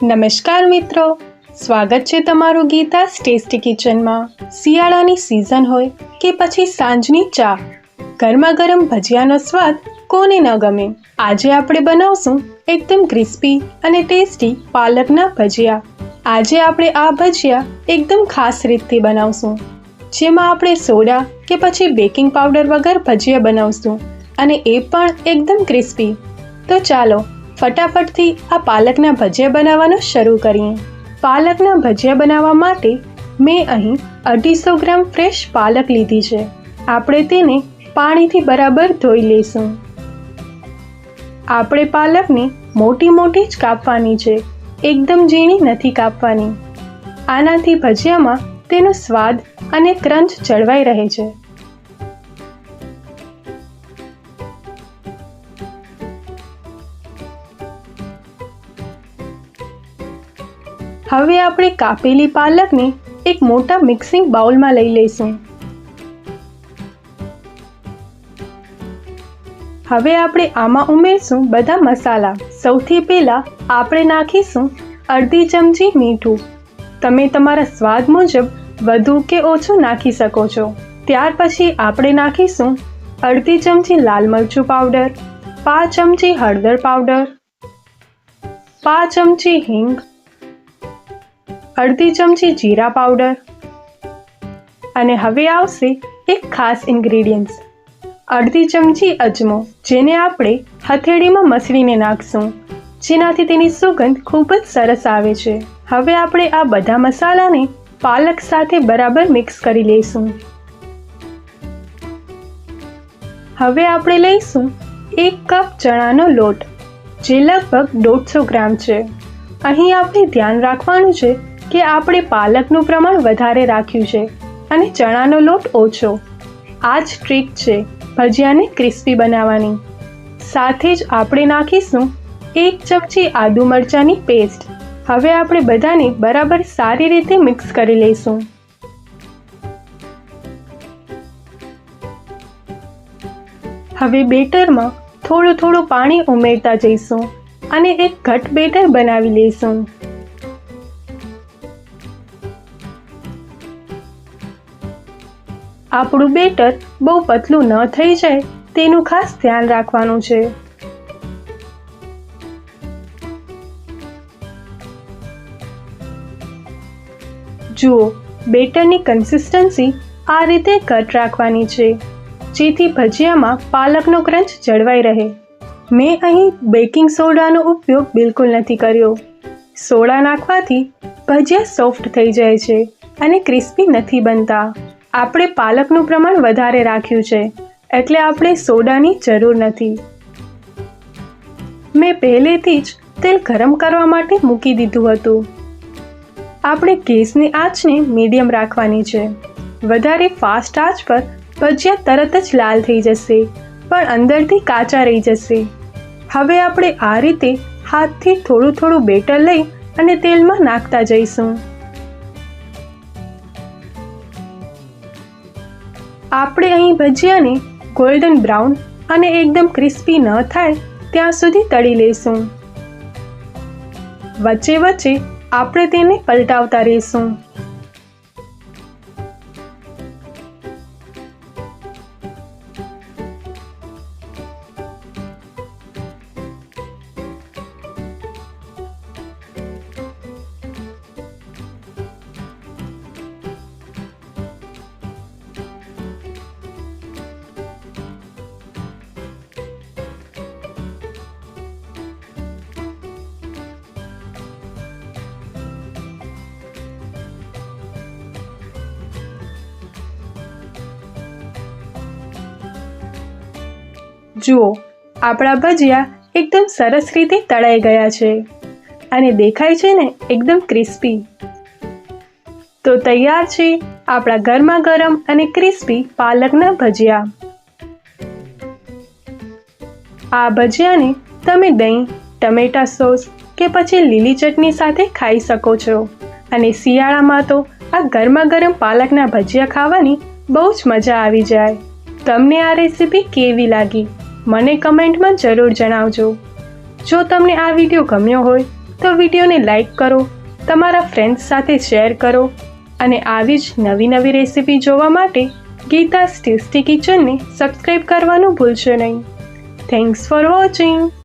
નમસ્કાર મિત્રો, સ્વાગત છે તમારું ગીતા's ટેસ્ટી કિચનમાં। શિયાળાની સિઝન હોય કે પછી સાંજની ચા, ગરમા ગરમ ભજીયાનો સ્વાદ કોને ન ગમે। આજે આપણે બનાવશું એકદમ ક્રિસ્પી અને ટેસ્ટી પાલકના ભજીયા। આજે આપણે આ ભજીયા એકદમ ખાસ રીતથી બનાવશું, જેમાં આપણે સોડા કે પછી બેકિંગ પાવડર વગર ભજીયા બનાવશું અને એ પણ એકદમ ક્રિસ્પી। તો ચાલો ફટાફટથી આ પાલકના ભજીયા બનાવવાનું શરૂ કરીએ। પાલકના ભજીયા બનાવવા માટે મેં અહીં 250 ગ્રામ ફ્રેશ પાલક લીધી છે। આપણે તેને પાણીથી બરાબર ધોઈ લઈશું। આપણે પાલકને મોટી મોટી જ કાપવાની છે, એકદમ ઝીણી નથી કાપવાની। આનાથી ભજીયામાં તેનો સ્વાદ અને ક્રંચ જળવાઈ રહે છે। હવે આપણે કાપેલી પાલકને એક મોટા મિક્સિંગ બાઉલમાં લઈ લઈશું। હવે આપણે આમાં ઉમેરશું બધા મસાલા। સૌથી પહેલા આપણે નાખીશું અડધી ચમચી મીઠું। તમે તમારા સ્વાદ મુજબ વધુ કે ઓછું નાખી શકો છો। ત્યાર પછી આપણે નાખીશું અડધી ચમચી લાલ મરચું પાવડર, 5 ચમચી હળદર પાવડર, 5 ચમચી હિંગ, અડધી ચમચી જીરા પાવડર અને હવે આવશે એક ખાસ ઇન્ગ્રેડિયન્ટ્સ, અડધી ચમચી અજમો, જેને આપણે હથેળીમાં મસળીને નાખશું, જેનાથી તેની સુગંધ ખૂબ જ સરસ આવે છે। હવે આપણે આ બધા મસાલાને પાલક સાથે બરાબર મિક્સ કરી લઈશું। હવે આપણે લઈશું 1 કપ ચણાનો લોટ, જે લગભગ 150 ગ્રામ છે। અહીં આપણે ધ્યાન રાખવાનું છે કે આપણે પાલકનું પ્રમાણ વધારે રાખ્યું છે અને ચણાનો લોટ ઓછો। આ જ ટ્રીક છે ભજીયાને ક્રિસ્પી બનાવવાની। સાથે જ આપણે નાખીશું 1 ચમચી આદુ મરચાંની પેસ્ટ। હવે આપણે બધાને બરાબર સારી રીતે મિક્સ કરી લઈશું। હવે બેટરમાં થોડું થોડું પાણી ઉમેરતા જઈશું અને એક ઘટ બેટર બનાવી લઈશું। આપણું બેટર બહુ પતલું ન થઈ જાય તેનું ખાસ ધ્યાન રાખવાનું છે। જુઓ, બેટરની કન્સિસ્ટન્સી આ રીતે ઘટ રાખવાની છે, જેથી ભજીયામાં પાલકનો ક્રંચ જળવાઈ રહે। મેં અહીં બેકિંગ સોડાનો ઉપયોગ બિલકુલ નથી કર્યો। સોડા નાખવાથી ભજીયા સોફ્ટ થઈ જાય છે અને ક્રિસ્પી નથી બનતા। આપણે પાલકનું પ્રમાણ વધારે રાખ્યું છે, એટલે આપણે સોડાની જરૂર નથી। મેં પહેલેથી જ તેલ ગરમ કરવા માટે મૂકી દીધું હતું। આપણે ગેસની આંચને મીડિયમ રાખવાની છે। વધારે ફાસ્ટ આંચ પર ભજીયા તરત જ લાલ થઈ જશે, પણ અંદરથી કાચા રહી જશે। હવે આપણે આ રીતે હાથથી થોડું થોડું બેટર લઈ અને તેલમાં નાખતા જઈશું। આપણે અહીં ભજીયાને ગોલ્ડન બ્રાઉન અને એકદમ ક્રિસ્પી ન થાય ત્યાં સુધી તળી લઈશું। વચ્ચે વચ્ચે આપણે તેને પલટાવતા રહીશું। જુઓ, આપણા ભજીયા એકદમ સરસ રીતે તળાઈ ગયા છે અને દેખાય છે ને એકદમ ક્રિસ્પી। તો તૈયાર છે આપણા ગરમા ગરમ અને ક્રિસ્પી પાલકના ભજીયા। આ ભજીયાને તમે દહીં, ટમેટા સોસ કે પછી લીલી ચટણી સાથે ખાઈ શકો છો અને શિયાળામાં તો આ ગરમા ગરમ પાલકના ભજીયા ખાવાની બહુ જ મજા આવી જાય। તમને આ રેસીપી કેવી લાગી મને કમેન્ટમાં જરૂર જણાવજો। જો તમને આ વિડીયો ગમ્યો હોય તો વિડીયોને લાઈક કરો, તમારા ફ્રેન્ડ્સ સાથે શેર કરો અને આવી જ નવી રેસીપી જોવા માટે ગીતાસ ટેસ્ટી કિચનને સબસ્ક્રાઈબ કરવાનું ભૂલશો નહીં. Thanks for watching.